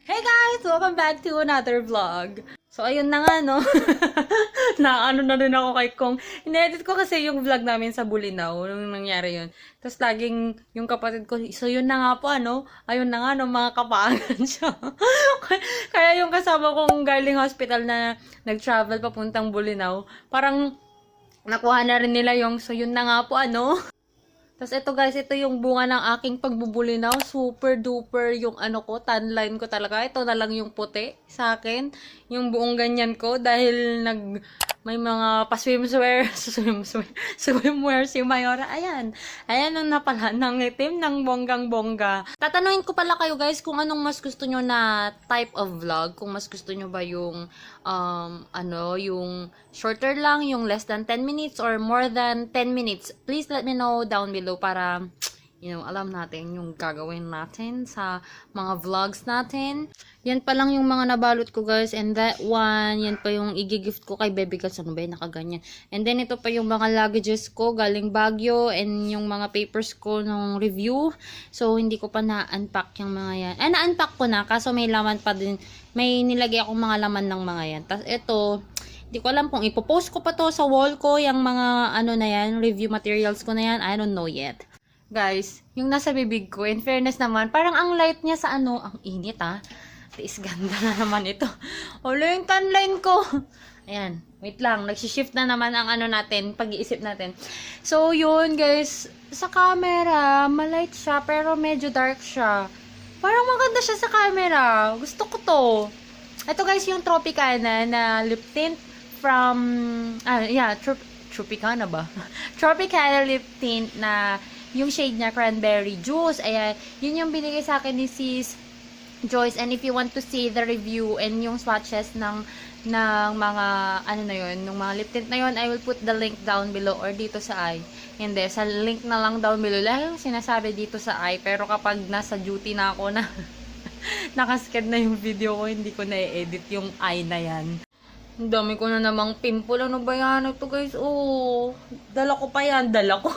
Hey guys! Welcome back to another vlog. So, ayun na nga, no? Naano na rin ako kay Kong. In-edit ko kasi yung vlog namin sa Bulinaw nung nangyari yun. Tapos, laging yung kapatid ko, so yun na nga po, ano? Ayun na nga, no? Mga kapagan siya. Kaya yung kasama kong galing hospital na nag-travel papuntang Bulinaw, parang nakuha na rin nila yung, so yun na nga po, ano? Tapos ito guys, ito yung bunga ng aking pagbubulinaw. Super duper yung ano ko, tan line ko talaga. Ito na lang yung puti sa akin. Yung buong ganyan ko dahil may mga pa-swimwear, swimwear si Mayora. Ayan. Ayan ang napala ng itim ng bonggang-bongga. Tatanungin ko pala kayo guys kung anong mas gusto nyo na type of vlog. Kung mas gusto nyo ba yung yung shorter lang, yung less than 10 minutes or more than 10 minutes. Please let me know down below para alam natin yung gagawin natin sa mga vlogs natin. Yan pa lang yung mga nabalot ko guys. And that one, yan pa yung i-gift ko kay Baby Cats. Ano ba yun? Nakaganyan. And then ito pa yung mga luggages ko galing Baguio. And yung mga papers ko nung review. So, hindi ko pa na-unpack yung mga yan. Na-unpack ko na. Kaso may laman pa din. May nilagay akong mga laman ng mga yan. Tapos ito, hindi ko alam kung ipopost ko pa to sa wall ko. Yung mga na yan, review materials ko na yan. I don't know yet. Guys, yung nasa bibig ko, in fairness naman, parang ang light niya sa ang init Tiis ganda na naman ito. Wala yung tan line ko. Ayan, wait lang, nagsishift na naman ang natin, pag-iisip natin. So, yun guys, sa camera, malight siya, pero medyo dark siya. Parang maganda siya sa camera. Gusto ko to. Ito guys, yung Tropicana na lip tint from, Tropicana ba? Tropicana lip tint na yung shade niya, cranberry juice. Ayan, yun yung binigay sa akin ni Sis Joyce. And if you want to see the review and yung swatches ng mga, ng mga lip tint na yun, I will put the link down below or dito sa Hindi, sa link na lang down below. Lagi yung sinasabi dito sa pero kapag nasa duty na ako na, nakasked na yung video ko, hindi ko na-edit yung na yan. Ang dami ko na namang pimple. Ano ba yan? Ito guys, dala ko pa yan. Dala ko.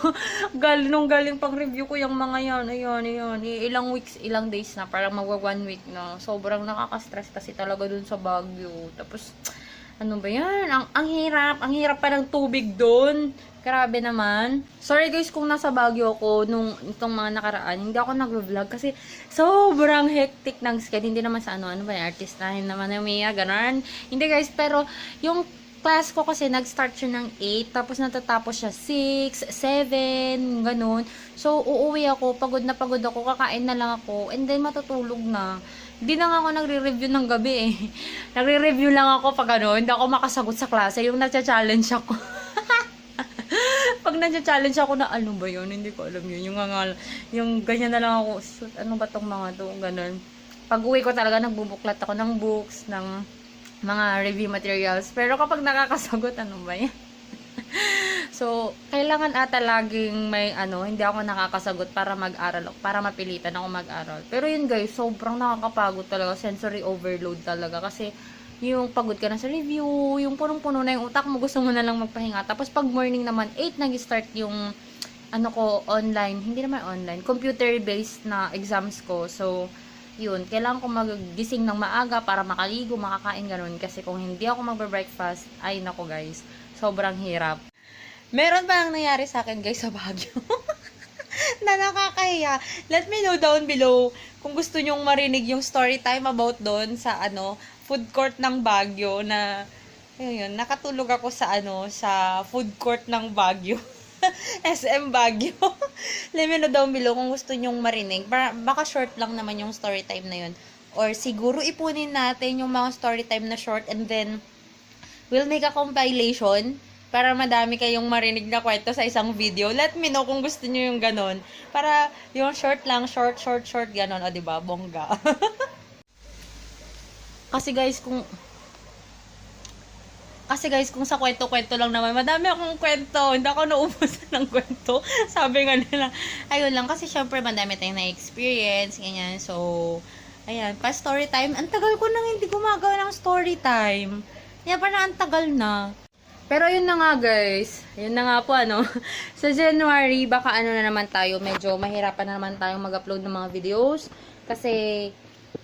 galing pang review ko yung mga yan. Ayan. Ilang weeks, ilang days na. Parang magwa 1 week na. Sobrang nakaka-stress kasi talaga dun sa Baguio. Tapos, ano ba yan? Ang hirap. Ang hirap pa ng tubig dun. Grabe naman. Sorry guys kung nasa Baguio ako itong mga nakaraan. Hindi ako nag-vlog kasi sobrang hectic ng schedule. Hindi naman sa ano ba yung artistahin naman na Mia, ganun. Hindi guys, pero yung class ko kasi nag-start siya ng 8, tapos natatapos siya 6, 7, ganun. So, uuwi ako, pagod na pagod ako, kakain na lang ako, and then matutulog na. Hindi na nga ako nagre-review ng gabi Nagre-review lang ako pag hindi ako makasagot sa klase, yung nagcha-challenge ako. Pag nagcha-challenge ako na ano ba yun, hindi ko alam yun. Yung ganyan na lang ako, ano ba tong mga to, ganun. Pag uwi ko talaga, nagbubuklat ako ng books, ng mga review materials. Pero kapag nakakasagot, ano ba yan? So, kailangan ata laging may hindi ako nakakasagot para mag-aral, para mapilitan ako mag-aral. Pero yun guys, sobrang nakakapagod talaga, sensory overload talaga. Kasi, yung pagod ka na sa review, yung punong-puno na yung utak mo, gusto mo na lang magpahinga. Tapos pag morning naman, 8 nag-start yung online, hindi naman online, computer-based na exams ko. So, yun, kailangan ko magising ng maaga para makaligo, makakain, ganun. Kasi kung hindi ako magbe-breakfast, ay nako guys, sobrang hirap. Meron pa lang nangyari sa akin guys sa Baguio. Na nakakahiya. Let me know down below kung gusto nyong marinig yung story time about doon sa food court ng Baguio na nakatulog ako sa sa food court ng Baguio. SM Baguio. Let me know down below kung gusto nyong marinig. Baka short lang naman yung story time na yun. Or siguro ipunin natin yung mga story time na short and then we'll make a compilation para madami kayong marinig na kwento sa isang video. Let me know kung gusto nyo yung ganon. Para yung short lang, short, ganon. O, diba? Bongga. Kasi guys, kung sa kwento-kwento lang naman, madami akong kwento. Hindi ako naubusan ng kwento. Sabi nga nila, ayun lang. Kasi syempre, madami tayong na-experience. Ganyan. So, ayan. Pa story time. Ang tagal ko nang hindi gumagawa ng story time. Kaya parang ang tagal na. Pero yun na nga guys, yun na nga po sa January baka na naman tayo, medyo mahirapan na naman tayong mag-upload ng mga videos kasi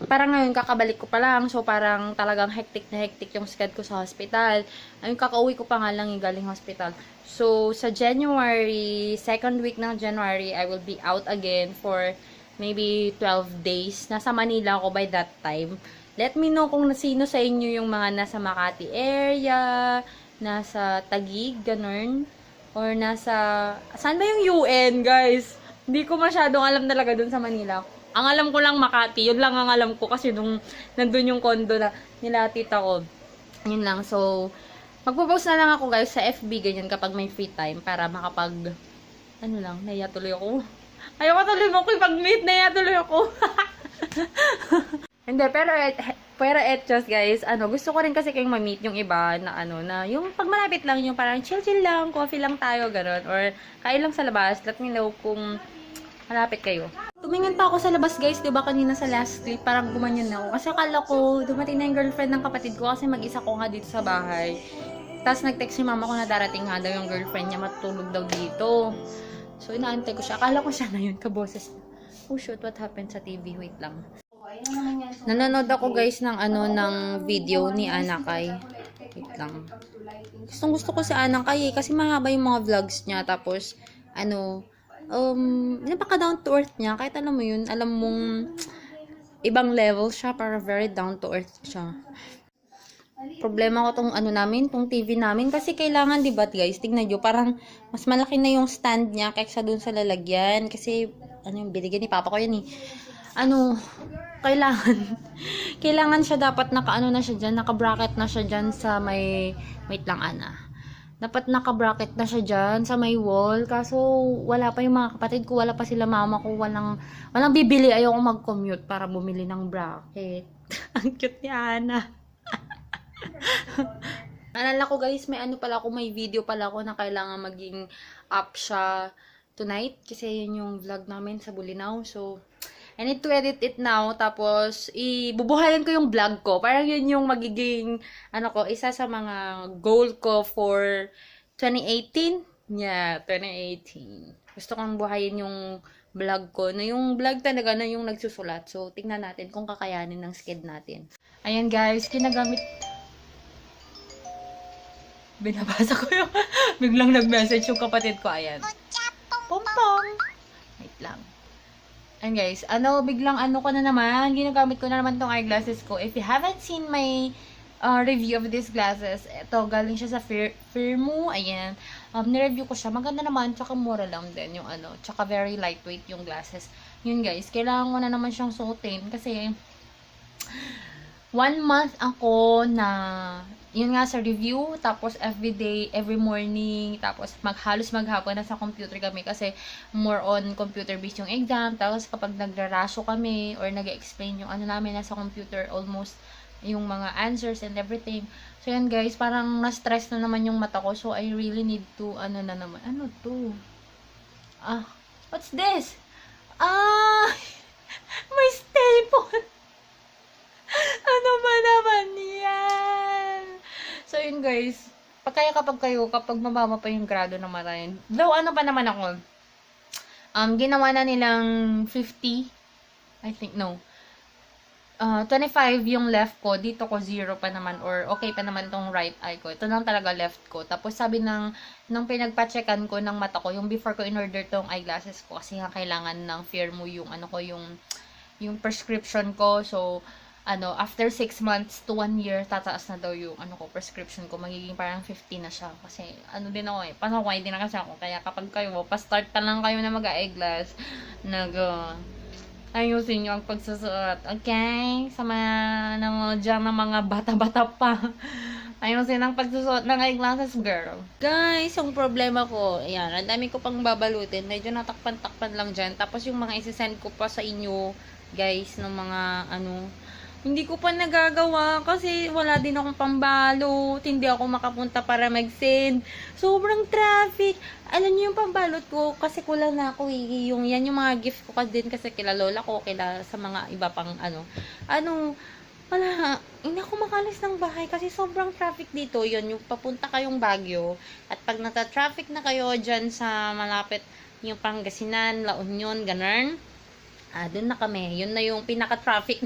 parang ngayon kakabalik ko pa lang, so parang talagang hectic na hectic yung schedule ko sa hospital. Ayun, kakauwi ko pa nga lang yung galing hospital. So sa January, second week ng January, I will be out again for maybe 12 days. Nasa Manila ako by that time. Let me know kung sino sa inyo yung mga nasa Makati area, nasa Taguig, ganun. Or nasa, saan ba yung UN, guys? Hindi ko masyadong alam talaga dun sa Manila. Ang alam ko lang Makati, yun lang ang alam ko kasi nung nandun yung condo na nila tita ko. Yun lang, so, magpo-post na lang ako guys sa FB, ganyan kapag may free time para makapag, ano lang, naiya tuloy ako. Ayoko tuloy makipag-meet, naiya tuloy ako. Hindi, pero just guys, gusto ko rin kasi kayong ma-meet yung iba na na yung pag malapit lang yung parang chill-chill lang, coffee lang tayo, gano'n, or kain lang sa labas, let me know kung malapit kayo. Tumingin pa ako sa labas guys, 'di ba kanina sa last clip, parang gumanyan na ako. Kasi akala ko dumating na yung girlfriend ng kapatid ko kasi mag-isa ko nga dito sa bahay. Tapos nag-text si mama ko na darating nga daw yung girlfriend niya, matutulog daw dito. So inaantay ko siya. Akala ko siya na yun, kaboses. Oh shoot, what happened sa TV? Wait lang. Nanonood ako guys ng ng video ni Anakay. Wait lang. Gusto ko si Anakay kasi mahaba yung mga vlogs niya, tapos napaka down to earth niya, kahit alam mo yun, alam mong ibang level siya, para very down to earth siya. Problema ko tong tong TV namin, kasi kailangan, diba guys, tignan nyo, parang mas malaki na yung stand niya kaysa dun sa lalagyan, kasi yung binigyan ni papa ko yan eh. Kailangan siya, dapat na siya dyan, naka-bracket na siya dyan sa may, wait lang dapat naka-bracket na siya dyan sa may wall. Kaso, wala pa yung mga kapatid ko, wala pa sila mama ko, walang bibili. Ayoko mag-commute para bumili ng bracket. Ang cute ni Ana. Alala ko guys, may video pala ako na kailangan maging up siya tonight. Kasi yun yung vlog namin sa Bulinaw. So, I need to edit it now. Tapos, ibubuhayan ko yung vlog ko. Parang yun yung magiging, isa sa mga goal ko for 2018. Yeah, 2018. Gusto kong buhayin yung vlog ko. Na yung vlog talaga na yung nagsusulat. So, tingnan natin kung kakayanin ng sked natin. Ayan guys, kinagamit. Binabasa ko yung biglang nag-message yung kapatid ko. Ayan. Pompong. Wait lang. And guys, biglang ko na naman, ginagamit ko na naman tong eyeglasses ko. If you haven't seen my review of these glasses, ito, galing siya sa Firmoo, ayan. Nireview ko siya, maganda naman, tsaka mura lang din yung tsaka very lightweight yung glasses. Yun guys, kailangan ko na naman siyang suotin, kasi 1 month ako na, yun nga sa review, tapos everyday, every morning, tapos halos maghapon na sa computer kami kasi more on computer based yung exam. Tapos kapag nagrarasyo kami or nag-explain yung namin nasa computer, almost yung mga answers and everything. So yan guys, parang na-stress na naman yung mata ko. So I really need to, ano to? What's this? May staple! Ano ba naman yan? So, yun guys. Kapag mababa pa yung grado ng mata yun. Though, pa naman ako? Ginawa na nilang 50. I think, no. 25 yung left ko. Dito ko 0 pa naman. Or okay pa naman tong right eye ko. Ito lang talaga left ko. Tapos, sabi nung pinagpa-checkan ko ng mata ko, yung before ko in-order tong eyeglasses ko, kasi nga kailangan ng Firmoo yung yung prescription ko. So, after 6 months to 1 year, tataas na daw yung prescription ko. Magiging parang 50 na siya. Kasi, din ako pasaway din na kasi ako. Kaya kapag kayo, pa-start pa lang kayo na mag-eyeglass, ayusin nyo ang pagsusuot. Okay? Sa mga dyan ng mga bata-bata pa. Ayusin ang pagsusuot ng eyeglasses, girl. Guys, yung problema ko, ayan, ang dami ko pang babalutin. Medyo natakpan-takpan lang dyan. Tapos yung mga isi-send ko pa sa inyo, guys, ng mga hindi ko pa nagagawa kasi wala din akong pambalot. Hindi ako makapunta para mag-send. Sobrang traffic. Alam niyo yung pambalot ko kasi kulang na ako yung yan yung mga gift ko din kasi kila lola ko, kila sa mga iba pang wala, hindi ako makalis ng bahay kasi sobrang traffic dito. Yun, yung papunta kayong Baguio at pag nata-traffic na kayo dyan sa malapit yung Pangasinan, La Union, ganun. Doon na kami. Yun na yung pinaka-traffic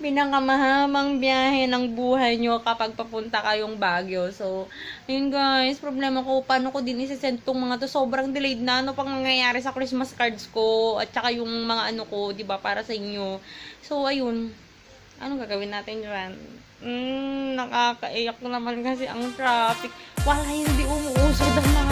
pinakamahamang biyahe ng buhay nyo kapag papunta kayong Baguio. So, ayun guys, problema ko, paano ko din isi-send tong mga to? Sobrang delayed na. Ano pang mangyayari sa Christmas cards ko? At saka yung mga ano ko, di ba, para sa inyo. So, ayun. Anong gagawin natin dyan? Nakakaiyak naman kasi ang traffic. Wala, hindi umuusad ang mga